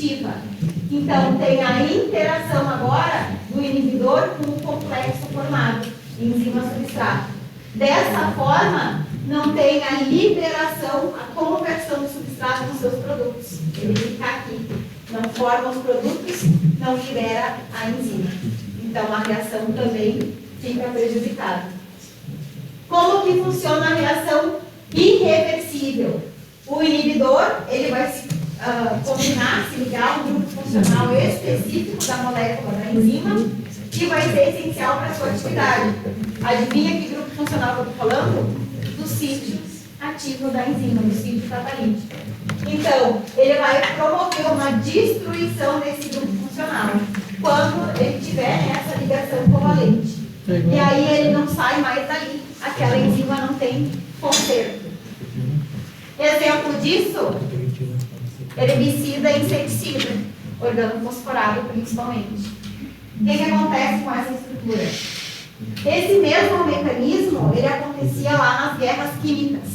positiva. Então, tem a interação agora do inibidor com o complexo formado, enzima-substrato. Dessa forma, não tem a liberação, a conversão do substrato nos seus produtos. Ele fica aqui. Não forma os produtos, não libera a enzima. Então, a reação também fica prejudicada. Como que funciona a reação irreversível? O inibidor, ele vai se combinar, se ligar a um grupo funcional específico da molécula da enzima, que vai ser essencial para a sua atividade. Adivinha que grupo funcional que eu estou falando? Do sítio ativo da enzima, do sítio catalítico. Então, ele vai promover uma destruição desse grupo funcional quando ele tiver essa ligação covalente. E aí ele não sai mais dali. Aquela enzima não tem conserto. Exemplo disso, herbicida e inseticida, organofosforado principalmente. O que acontece com essa estrutura? Esse mesmo mecanismo, ele acontecia lá nas guerras químicas.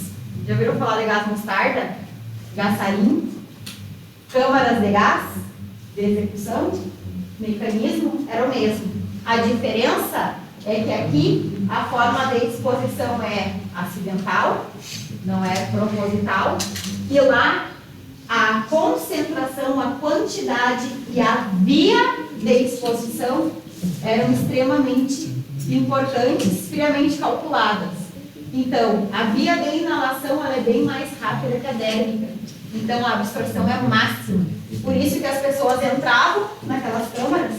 Já ouviram falar de gás mostarda? Gás sarin? Câmaras de gás? De execução? O mecanismo era o mesmo. A diferença é que aqui a forma de exposição é acidental, não é proposital, e lá a concentração, a quantidade e a via de exposição eram extremamente importantes, friamente calculadas. Então, a via de inalação ela é bem mais rápida que a dérmica. Então, a absorção é máxima. Por isso que as pessoas entravam naquelas câmaras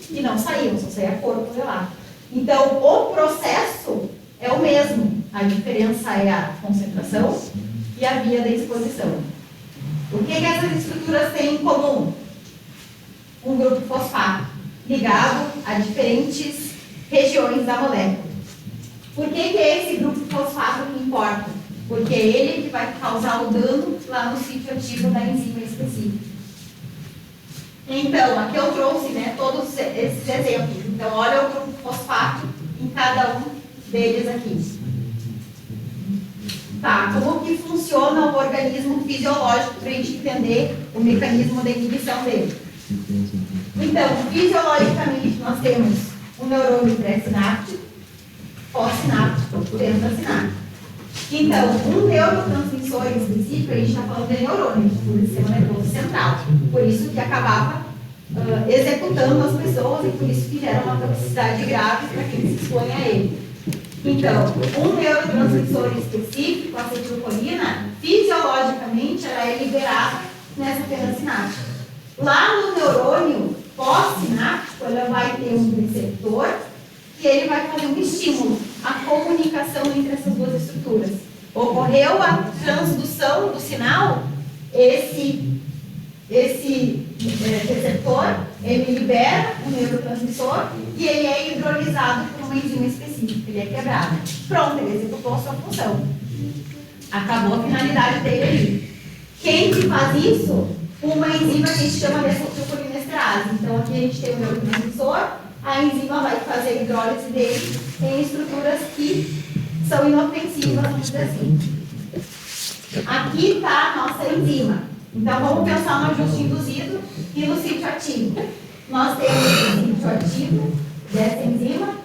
e não saíam, só saía corpo de lá. Então, o processo é o mesmo. A diferença é a concentração e a via de exposição. O que essas estruturas têm em comum? Um grupo fosfato ligado a diferentes regiões da molécula. Por que é esse grupo fosfato que importa? Porque é ele que vai causar o dano lá no sítio ativo da enzima específica. Então, aqui eu trouxe, todos esses exemplos. Então, olha o grupo fosfato em cada um deles aqui. Tá, como que funciona o organismo fisiológico para a gente entender o mecanismo de inibição dele? Então, fisiologicamente, nós temos um neurônio pré-sináptico, pós-sináptico, pentasináptico. Então, um neurotransmissor específico, a gente está falando de neurônio, do sistema nervoso central. Por isso que acabava executando as pessoas e por isso que gera uma toxicidade grave para quem se expõe a ele. Então, um neurotransmissor específico, a acetilcolina, fisiologicamente, ela é liberada nessa pentasináptica. Lá no neurônio pós-sináptico, ela vai ter um receptor e ele vai fazer um estímulo, a comunicação entre essas duas estruturas. Ocorreu a transdução do sinal, esse receptor, ele libera o neurotransmissor e ele é hidrolisado por uma enzima específica, ele é quebrado. Pronto, ele executou a sua função. Acabou a finalidade dele ali. Quem que faz isso? Uma enzima que a gente chama de acetilcolinesterase. Então aqui a gente tem o neurotransmissor, a enzima vai fazer a hidrólise dele em estruturas que são inofensivas, vamos dizer assim. Aqui está a nossa enzima. Então vamos pensar no ajuste induzido e no sítio ativo. Nós temos o sítio ativo dessa enzima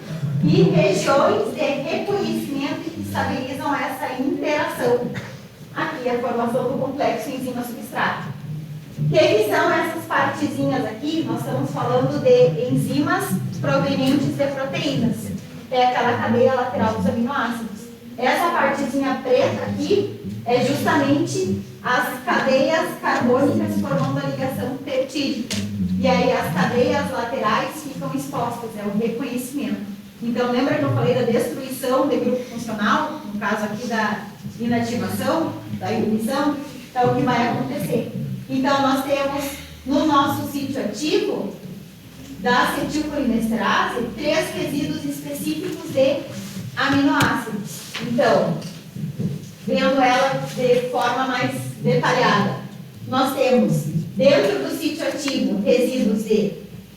e regiões de reconhecimento que estabilizam essa interação. Aqui a formação do complexo enzima-substrato. O que são essas partezinhas aqui? Nós estamos falando de enzimas provenientes de proteínas. É aquela cadeia lateral dos aminoácidos. Essa partezinha preta aqui é justamente as cadeias carbônicas formando a ligação peptídica. E aí as cadeias laterais ficam expostas, é o reconhecimento. Então lembra que eu falei da destruição de grupo funcional, no caso aqui da inativação, da inibição? Então o que vai acontecer? Então nós temos no nosso sítio ativo da acetilcolinesterase 3 resíduos específicos de aminoácidos. Então, vendo ela de forma mais detalhada, nós temos dentro do sítio ativo resíduos de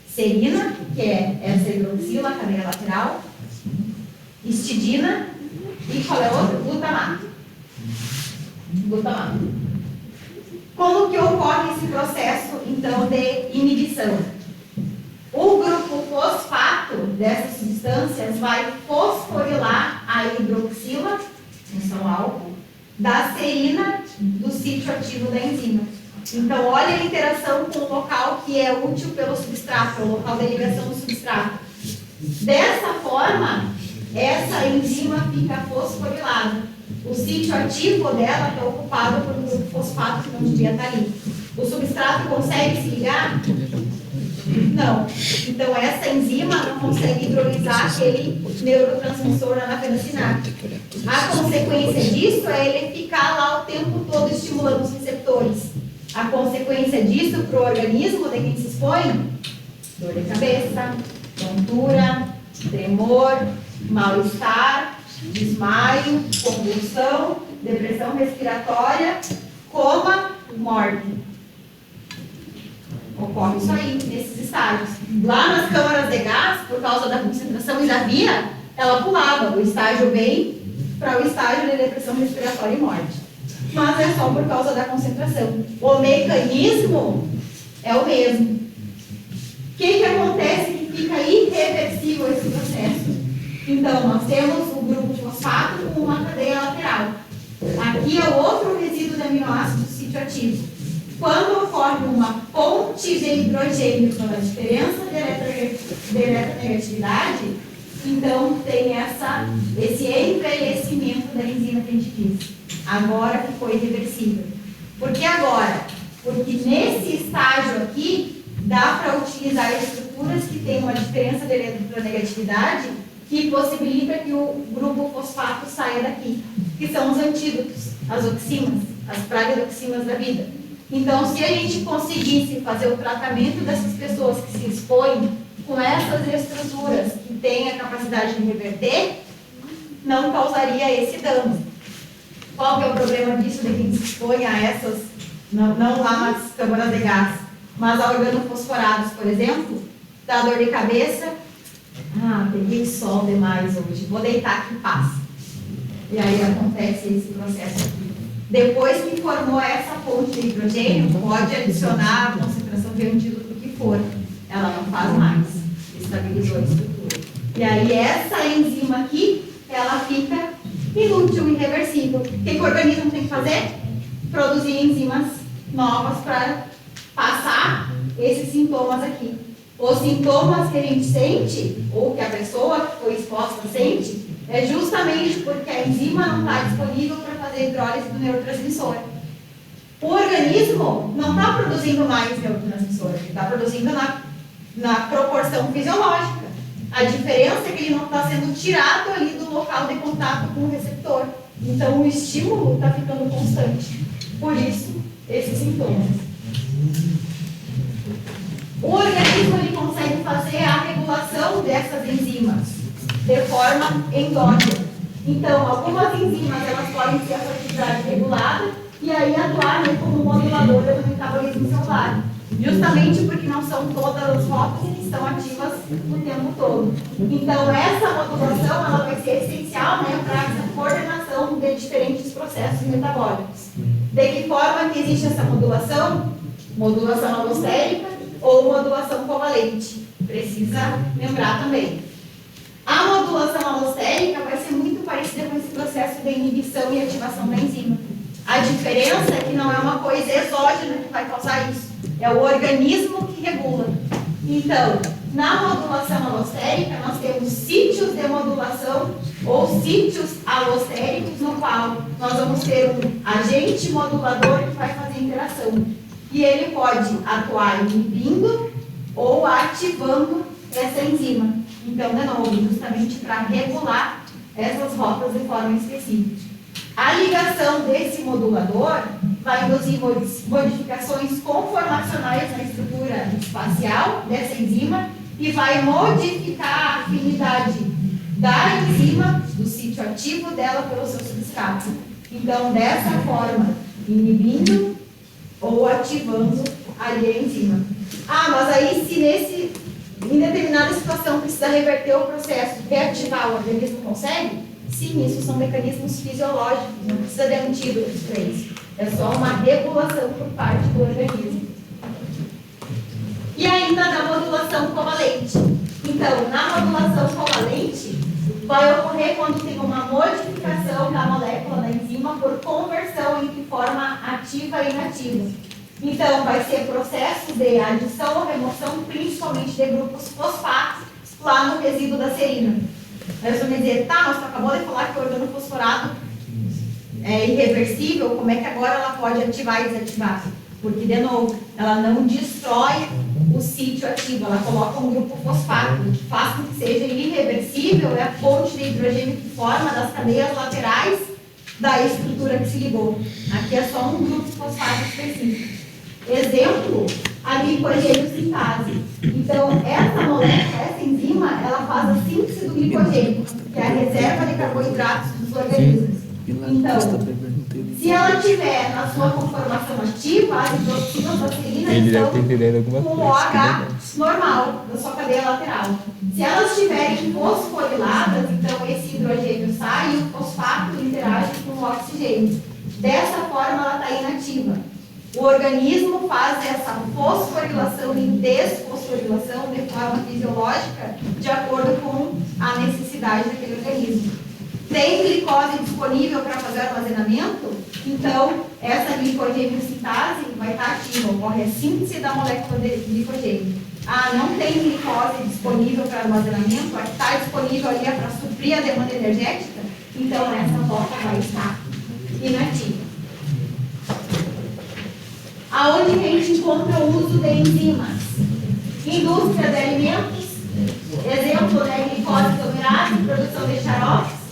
serina, que é essa hidroxila, a cadeia lateral, histidina e qual é o outro? Glutamato. Como que ocorre esse processo, então, de inibição? O grupo fosfato dessas substâncias vai fosforilar a hidroxila, função álcool, da serina do sítio ativo da enzima. Então, olha a interação com o local que é útil pelo substrato, o local de ligação do substrato. Dessa forma, essa enzima fica fosforilada. O sítio ativo dela é ocupado por um grupo fosfato que não devia estar ali. O substrato consegue se ligar? Não. Então, essa enzima não consegue hidrolisar aquele neurotransmissor anafenocinático. A consequência disso é ele ficar lá o tempo todo estimulando os receptores. A consequência disso para o organismo de quem se expõe? Dor de cabeça, tontura, tremor, mal-estar, desmaio, convulsão, depressão respiratória, coma, morte. Ocorre isso aí, nesses estágios. Lá nas câmaras de gás, por causa da concentração e da via, ela pulava do estágio bem para o estágio de depressão respiratória e morte. Mas é só por causa da concentração. O mecanismo é o mesmo. O que acontece que fica irreversível esse processo? Então, nós temos o grupo fosfato com uma cadeia lateral. Aqui é o outro resíduo de aminoácido sítio ativo. Quando ocorre uma ponte de hidrogênio pela diferença de eletronegatividade, então tem esse envelhecimento da enzima que a gente diz. Agora ficou irreversível. Por que agora? Porque nesse estágio aqui, dá para utilizar estruturas que têm uma diferença de eletronegatividade que possibilita que o grupo fosfato saia daqui, que são os antídotos, as oxinas, as praguedoxinas da vida. Então, se a gente conseguisse fazer o tratamento dessas pessoas que se expõem com essas estruturas que têm a capacidade de reverter, não causaria esse dano. Qual que é o problema disso de quem se expõe a essas, não lá nas câmaras de gás, mas a organofosforados, por exemplo, dá dor de cabeça. Peguei sol demais hoje, vou deitar aqui e passa. E aí acontece esse processo aqui. Depois que formou essa ponte de hidrogênio, pode adicionar a concentração de antídoto que for. Ela não faz mais. Estabilizou a estrutura. E aí essa enzima aqui, ela fica inútil, irreversível. O que o organismo tem que fazer? Produzir enzimas novas para passar esses sintomas aqui. Os sintomas que a gente sente, ou que a pessoa que foi exposta sente, é justamente porque a enzima não está disponível para fazer hidrólise do neurotransmissor. O organismo não está produzindo mais neurotransmissor, ele está produzindo na proporção fisiológica. A diferença é que ele não está sendo tirado ali do local de contato com o receptor. Então o estímulo está ficando constante. Por isso, esses sintomas. O organismo ele consegue fazer a regulação dessas enzimas de forma endógena. Então, algumas enzimas elas podem ter a sua atividade regulada e aí atuar como moduladora do metabolismo celular. Justamente porque não são todas as rotas que estão ativas o tempo todo. Então, essa modulação ela vai ser essencial para essa coordenação de diferentes processos metabólicos. De que forma que existe essa modulação? Modulação alostérica ou modulação covalente. Precisa lembrar também. A modulação alostérica vai ser muito parecida com esse processo de inibição e ativação da enzima. A diferença é que não é uma coisa exógena que vai causar isso. É o organismo que regula. Então, na modulação alostérica, nós temos sítios de modulação ou sítios alostéricos, no qual nós vamos ter um agente modulador que vai fazer interação. E ele pode atuar inibindo ou ativando essa enzima. Então, de novo, justamente para regular essas rotas de forma específica. A ligação desse modulador vai induzir modificações conformacionais na estrutura espacial dessa enzima e vai modificar a afinidade da enzima, do sítio ativo dela pelo seu substrato. Então, dessa forma, inibindo ou ativando ali a enzima. Mas aí se em determinada situação precisa reverter o processo, reativar o organismo consegue? Sim, isso são mecanismos fisiológicos, não precisa de antídotos para isso. É só uma regulação por parte do organismo. E ainda na modulação covalente. Então, na modulação covalente, vai ocorrer quando tem uma modificação da molécula da enzima por conversão entre forma ativa e inativa. Então, vai ser processo de adição ou remoção, principalmente de grupos fosfatos, lá no resíduo da serina. Aí você vai dizer, tá, mas tu acabou de falar que o organofosforado é irreversível, como é que agora ela pode ativar e desativar? Porque, de novo, ela não destrói o sítio ativo, ela coloca um grupo fosfato. O que faz com que seja irreversível é a fonte de hidrogênio que forma das cadeias laterais da estrutura que se ligou. Aqui é só um grupo fosfato específico. Exemplo, a glicogênio-sintase. Então, essa molécula, essa enzima, ela faz a síntese do glicogênio, que é a reserva de carboidratos dos organismos. Então, se ela tiver na sua conformação ativa, as hidroxinas da serina estão com o OH normal da sua cadeia lateral. Se elas estiverem fosforiladas, então esse hidrogênio sai e o fosfato interage com o oxigênio. Dessa forma, ela está inativa. O organismo faz essa fosforilação e desfosforilação de forma fisiológica de acordo com a necessidade daquele organismo. Tem glicose disponível para fazer armazenamento, então essa glicogênio-sintase vai estar ativa, ocorre a síntese da molécula de glicogênio. Ah, não tem glicose disponível para armazenamento, a que está disponível ali é para suprir a demanda energética, então essa volta vai estar inativa. Aonde que a gente encontra o uso de enzimas? Indústria de alimentos, exemplo, né, glicose aglomerada, produção de xaropes,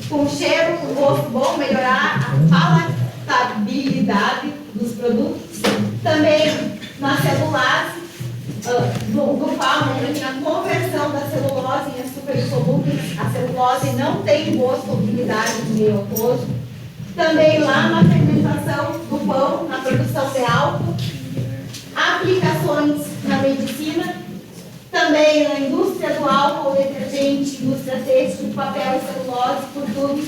com cheiro, com gosto bom, melhorar a palatabilidade dos produtos. Também na celulase, do pau, né, a conversão da celulose em açúcares solúveis. A celulose não tem gosto ou utilidade no meio aquoso. Também lá na fermentação do pão, na produção de álcool. Aplicações na medicina. Também na indústria do álcool, detergente, indústria têxtil, papel e celulose, por tubos,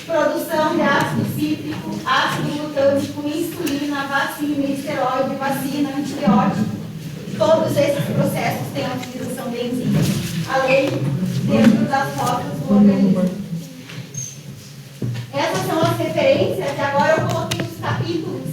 produção de ácido cítrico, ácido glutâmico, insulina, vacina, esteroide, vacina, antibiótico. Todos esses processos têm a utilização de enzimas, além dentro das rotas do organismo. Essas são as referências, e agora eu coloquei os capítulos